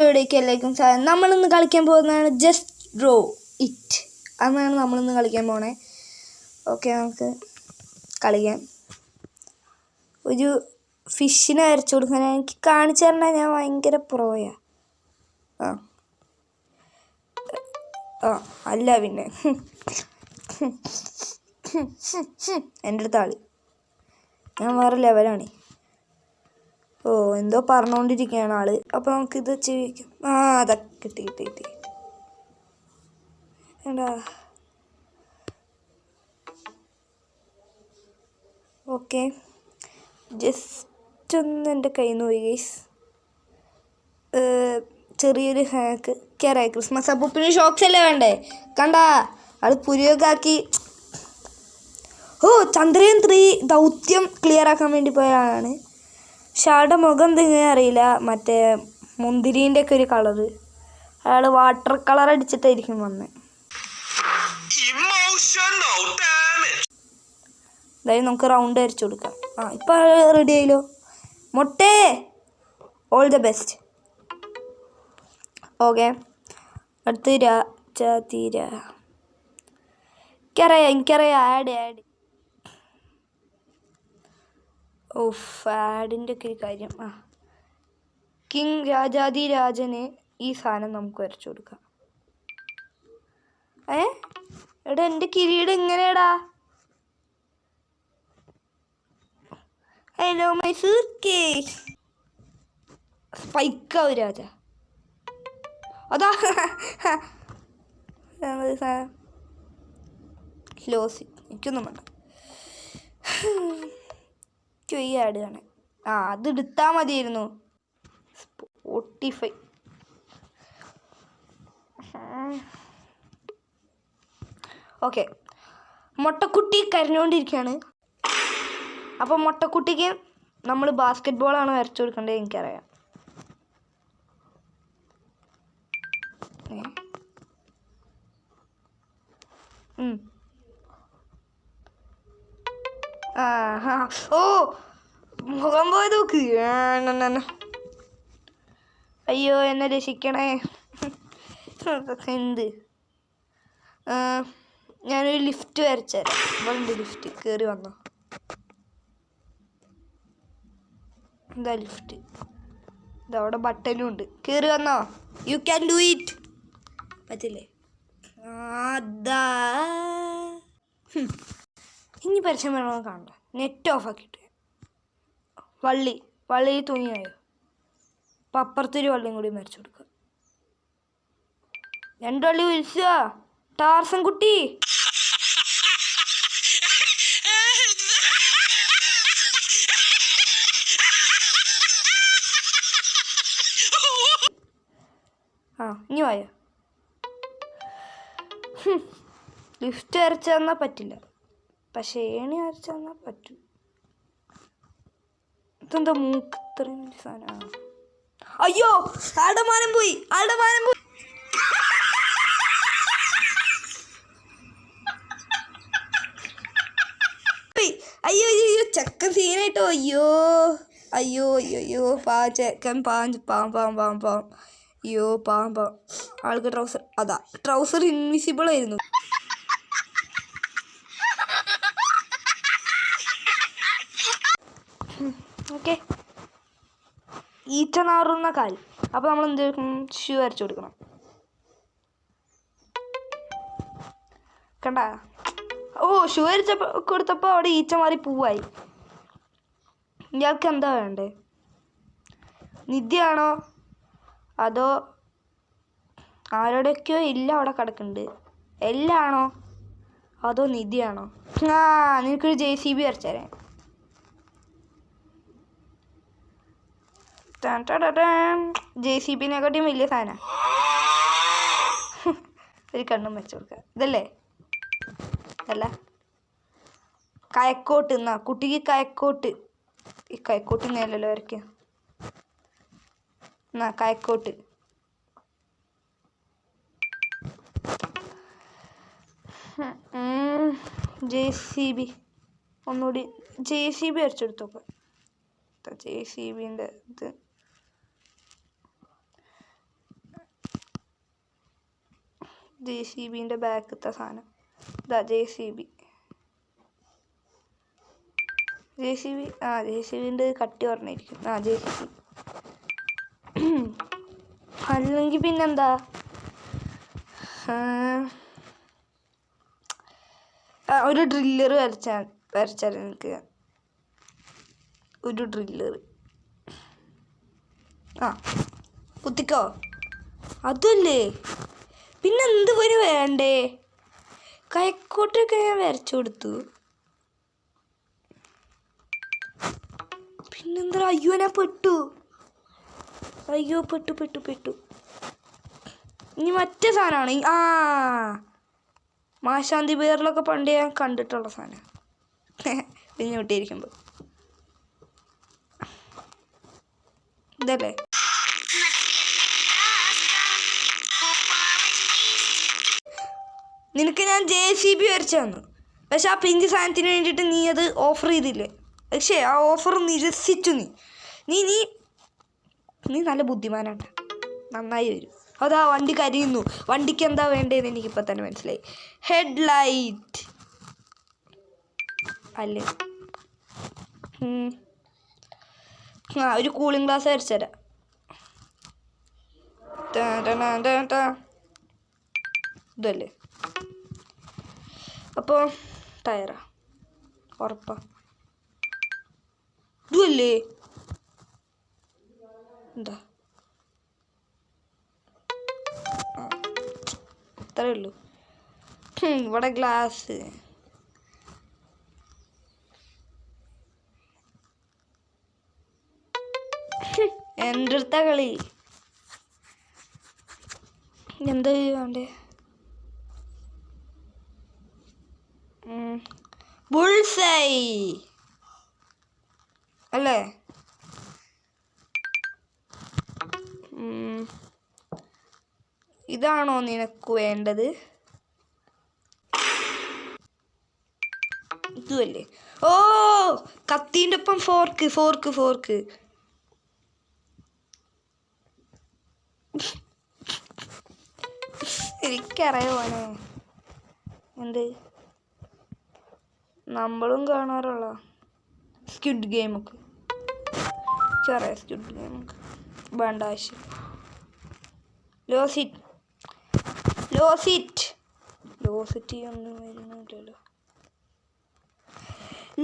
വീഡിയോയിലേക്ക് എല്ലാവർക്കും നമ്മളിന്ന് കളിക്കാൻ പോകുന്നതാണ് ജസ്റ്റ് ഡ്രോ ഇറ്റ്. അതാണ് നമ്മളിന്ന് കളിക്കാൻ പോണേ. ഓക്കെ, നമുക്ക് കളിക്കാം. ഒരു ഫിഷിനെ വരച്ചു കൊടുക്കാൻ എനിക്ക് കാണിച്ചു തരണ ഞാൻ ഭയങ്കര പ്രോയാ. അല്ല പിന്നെ എൻ്റെ അടുത്ത ആള് ഞാൻ വേറെ ലെവലാണ്. എന്തോ പറഞ്ഞുകൊണ്ടിരിക്കുകയാണ് ആള്. അപ്പോൾ നമുക്കിത് ചെയ്യിക്കാം. അതൊക്കെ കിട്ടി എന്താ. ഓക്കെ, ജസ്റ്റ് ഒന്ന് എൻ്റെ കയ്യിൽ നിന്ന് പോയി ഗൈസ്. ചെറിയൊരു ഹാക്ക് കയറായി. ക്രിസ്മസ് അപ്പൂപ്പിന് ഷോക്സ് അല്ലേ വേണ്ടേ? കണ്ടാ ആൾ പുരിയൊക്കെ ആക്കി. ചന്ദ്രയാൻ 3 ദൗത്യം ക്ലിയർ ആക്കാൻ വേണ്ടി പോയ ആളാണ്. പക്ഷെ ആളുടെ മുഖം എന്തെങ്കിലും അറിയില്ല, മറ്റേ മുന്തിരീൻ്റെ ഒക്കെ ഒരു കളറ്. അയാൾ വാട്ടർ കളർ അടിച്ചിട്ടായിരിക്കും വന്നത്. അതായത് നമുക്ക് റൗണ്ട് വരച്ചു കൊടുക്കാം. ഇപ്പം റെഡി ആയില്ലോ. മൊട്ടേ ഓൾ ദ ബെസ്റ്റ്. ഓക്കെ, അടുത്ത് രാജാതിര. എനിക്കറിയാം ആഡ് ആഡിൻ്റെ ഒക്കെ ഒരു കാര്യം. കിങ് രാജാതിരാജന് ഈ സാധനം നമുക്ക് വരച്ചു കൊടുക്കാം. എടാ എൻ്റെ കിരീടം എങ്ങനെയാടാ? Hello my suitcase. സ്പൈക്കാവ് രാജ. അതാ ലോസി. എനിക്കൊന്നും വേണ്ട. ഈ ആഡ് കാണാൻ അത് എടുത്താൽ മതിയായിരുന്നു. സ്പോട്ടിഫൈ. ഓക്കെ, മുട്ടക്കുട്ടി കരഞ്ഞുകൊണ്ടിരിക്കുകയാണ്. അപ്പോൾ മുട്ടക്കുട്ടിക്ക് നമ്മൾ ബാസ്കറ്റ് ബോളാണ് വരച്ചു കൊടുക്കേണ്ടത്. എനിക്കറിയാം. മുഖം പോയി നോക്ക്. അയ്യോ, എന്നെ രക്ഷിക്കണേ. എന്ത്? ഞാനൊരു ലിഫ്റ്റ് വരച്ചുതരാം. ഇവിടെ ലിഫ്റ്റ് കയറി വന്നോ. എന്താ ലിഫ്റ്റ്? ഇതവിടെ ബട്ടനും ഉണ്ട്. കയറി വന്നോ. You can do it. പറ്റില്ലേ? അതാ ഇനി പരസ്യം വേണമെന്ന് കാണണ്ട. നെറ്റ് ഓഫ് ആക്കിയിട്ട് വള്ളി തൂങ്ങിയായോ? അപ്പം അപ്പുറത്തൊരു വള്ളിയും കൂടി മരിച്ചു കൊടുക്കുക. 2 വള്ളി വിളിച്ചാ ടാർസൻ കുട്ടി. ഇനി വായോ. ലിഫ്റ്റ് വരച്ചു തന്നാൽ പറ്റില്ല, പക്ഷേ ഏണി വരച്ചു തന്നാൽ പറ്റും. ഇതെന്താ മൂക്ക് ഇത്രയും വലിയ സാധനം? അയ്യോ, ആളുടെ മാനം പോയി. അയ്യോ ചെക്കൻ സീനായിട്ടോ. അയ്യോ ചെക്കൻ പാം. അയ്യോ പാം. ആൾക്ക് ട്രൗസർ ഇൻവിസിബിൾ ആയിരുന്നു. ഓക്കെ, ഈച്ച നാറുന്ന കാൽ. അപ്പോൾ നമ്മൾ എന്ത് ഷൂ വരച്ചു കൊടുക്കണം. കണ്ട? ഷൂ കൊടുത്തപ്പോൾ അവിടെ ഈച്ച മാറി പൂവായി. ഇയാൾക്ക് എന്താ വേണ്ടേ? നിധിയാണോ അതോ ആരോടൊക്കെയോ ഇല്ല അവിടെ കിടക്കുന്നുണ്ട്? എല്ലാണോ അതോ നിധിയാണോ? നിനക്കൊരു JCB വരച്ചു തരാം. JCBനെക്കാട്ടിയും വലിയ സാധനം. ഒരു കണ്ണും വെച്ചു കൊടുക്കുക. ഇതല്ലേ? അല്ല, കയക്കോട്ട്. കുട്ടിക്ക് കയക്കോട്ട്. ഈ കയക്കോട്ട് ഇങ്ങനെയല്ലല്ലോ വരയ്ക്കുക. കയക്കോട്ട്. JCB ഒന്നുകൂടി JCB വരച്ചെടുത്തോക്കെ. JCBൻ്റെ ഇത് JCBൻ്റെ ബാക്കത്തെ സാധനം ഇതാ JCB. JCBൻ്റെ കട്ടി പറഞ്ഞിരിക്കും. JCB അല്ലെങ്കിൽ പിന്നെന്താ, ഒരു ഡ്രില്ലർ വരച്ചാൽ എനിക്ക് ഒരു ഡ്രില്ലർ. കുത്തിക്കോ. അതല്ലേ പിന്നെ എന്ത് പോലെ വേണ്ടേ? കൈക്കോട്ടൊക്കെ ഞാൻ വരച്ചു കൊടുത്തു. പിന്നെന്താ? അയ്യോ ഞാൻ പെട്ടു. അയ്യോ പെട്ടു. ഇനി മറ്റേ സാധനമാണ്. മാശാന്തി പേരിലൊക്കെ പണ്ട് ഞാൻ കണ്ടിട്ടുള്ള സാധനം. പിന്നെ വിട്ടിരിക്കുമ്പോൾ ഇതല്ലേ? നിനക്ക് ഞാൻ JCB വരച്ചു തന്നു. പക്ഷെ ആ പിങ്ക് സാധനത്തിന് വേണ്ടിയിട്ട് നീ അത് ഓഫർ ചെയ്തില്ലേ? പക്ഷേ ആ ഓഫർ നിരസിച്ചു. നീ നല്ല ബുദ്ധിമാനാണ്. നന്നായി വരും. അതാ വണ്ടി കരിയുന്നു. വണ്ടിക്ക് എന്താ വേണ്ടതെന്ന് എനിക്കിപ്പോൾ തന്നെ മനസ്സിലായി. ഹെഡ് ലൈറ്റ് അല്ലേ? ഒരു കൂളിംഗ് ഗ്ലാസ് വരച്ചു തരാം. ഇതല്ലേ? അപ്പോൾ ടയറാ ഉറപ്പാ? ഇതല്ലേ? എന്താ അത്രേ ഉള്ളൂ. ഇവിടെ ഗ്ലാസ്. എൻ്റെ അടുത്ത കളി. എന്താ വേണ്ടേ? ബുൾസൈ അല്ലേ? ഇതാണോ നിനക്ക് വേണ്ടത്? ഇതുമല്ലേ? കത്തീൻ്റെ ഒപ്പം ഫോർക്ക്. എനിക്കറിയാം മോനെ. എന്ത് നമ്മളും കാണാറുള്ള സ്ക്വിഡ് ഗെയിമൊക്കെ. എനിക്കറിയാം സ്ക്വിഡ് ഗെയിമൊക്കെ. വേണ്ട ആവശ്യം. ലോസിറ്റ് ഒന്നും വരുന്നില്ലല്ലോ.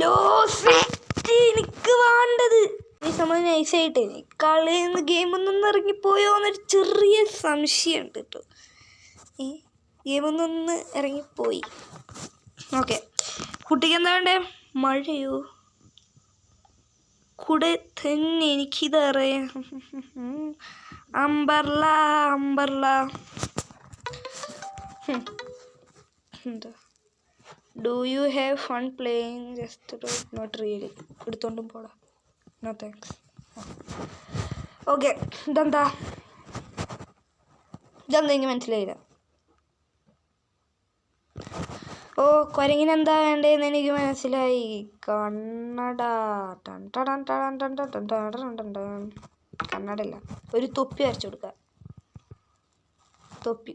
ലോസിറ്റ് എനിക്ക് വേണ്ടത്. ഈ സമയം നൈസായിട്ട് കളിന്ന് ഗെയിമൊന്നും ഇറങ്ങിപ്പോയോ എന്നൊരു ചെറിയ സംശയമുണ്ട് കേട്ടോ. ഗെയിമൊന്നൊന്ന് ഇറങ്ങിപ്പോയി. ഓക്കെ, കുട്ടിക്ക് എന്താ വേണ്ടേ? മഴയോ? കൂടെ തന്നെ എനിക്കിതറിയാം. അംബർല എന്താ? Do you have fun playing just not really? എടുത്തോണ്ടും പോടാ. No thanks. ഓക്കെ, ഇതെന്താ എനിക്ക് മനസ്സിലായില്ല. കുരങ്ങിനെന്താ വേണ്ടതെന്ന് എനിക്ക് മനസ്സിലായി. കണ്ണട. കണ്ണടല്ല, ഒരു തൊപ്പി വരച്ചു കൊടുക്കുക. തൊപ്പി.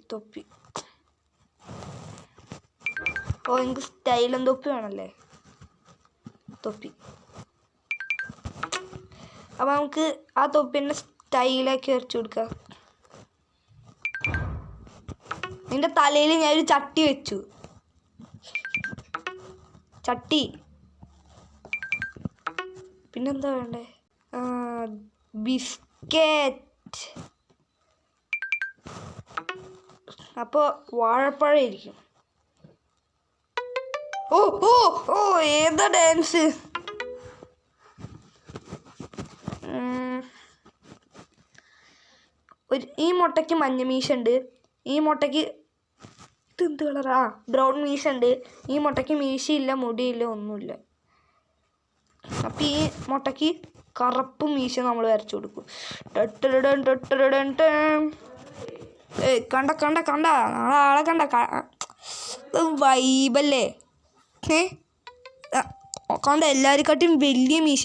എനിക്ക് സ്റ്റൈലും തൊപ്പി വേണമല്ലേ? തൊപ്പി. അപ്പം നമുക്ക് ആ തൊപ്പിൻ്റെ സ്റ്റൈലാക്കി വരച്ചു കൊടുക്കാം. നിന്റെ തലയിൽ ഞാനൊരു ചട്ടി വെച്ചു. പിന്നെന്താ വേണ്ടേ? ബിസ്ക്കറ്റ്. അപ്പോൾ വാഴപ്പഴം ഇരിക്കും. ഏതാ ഡാൻസ്? ഈ മുട്ടയ്ക്ക് മഞ്ഞ മീശ ഉണ്ട്. ഈ മുട്ടയ്ക്ക് ഇതെന്ത് കളറാ? ബ്രൗൺ മീശ ഉണ്ട്. ഈ മുട്ടയ്ക്ക് മീശയില്ല, മുടിയില്ല, ഒന്നുമില്ല. അപ്പം ഈ മുട്ടയ്ക്ക് കറുപ്പ് മീശ നമ്മൾ വരച്ചു കൊടുക്കും. കണ്ട നാളെ ആളെ വൈബല്ലേ? കണ്ട എല്ലാവരെക്കാട്ടും വലിയ മീശ.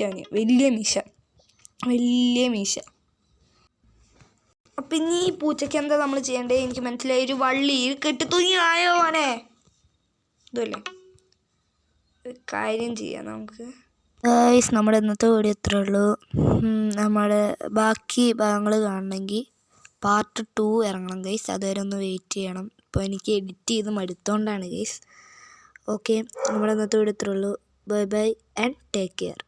അപ്പം ഇനി ഈ പൂച്ചയ്ക്ക് എന്താ നമ്മൾ ചെയ്യേണ്ടത് എനിക്ക് മനസ്സിലായി. ഒരു വള്ളി കെട്ടി തൂങ്ങി ആയോ മോനെ. ഇതല്ലേ ഒരു കാര്യം ചെയ്യാം നമുക്ക്. ഗൈസ് നമ്മുടെ ഇന്നത്തെ വീഡിയോ ഇത്രേ ഉള്ളൂ. നമ്മുടെ ബാക്കി ഭാഗങ്ങൾ കാണണമെങ്കിൽ പാർട്ട് 2 ഇറങ്ങണം ഗൈസ്. അതുവരെ ഒന്ന് വെയിറ്റ് ചെയ്യണം. ഇപ്പോൾ എനിക്ക് എഡിറ്റ് ചെയ്ത് മടുത്തോണ്ടാണ് ഗൈസ്. ഓക്കെ, നമ്മുടെ ഇന്നത്തെ വീഡിയോ ഇത്രേ ഉള്ളൂ. Bye bye and take care.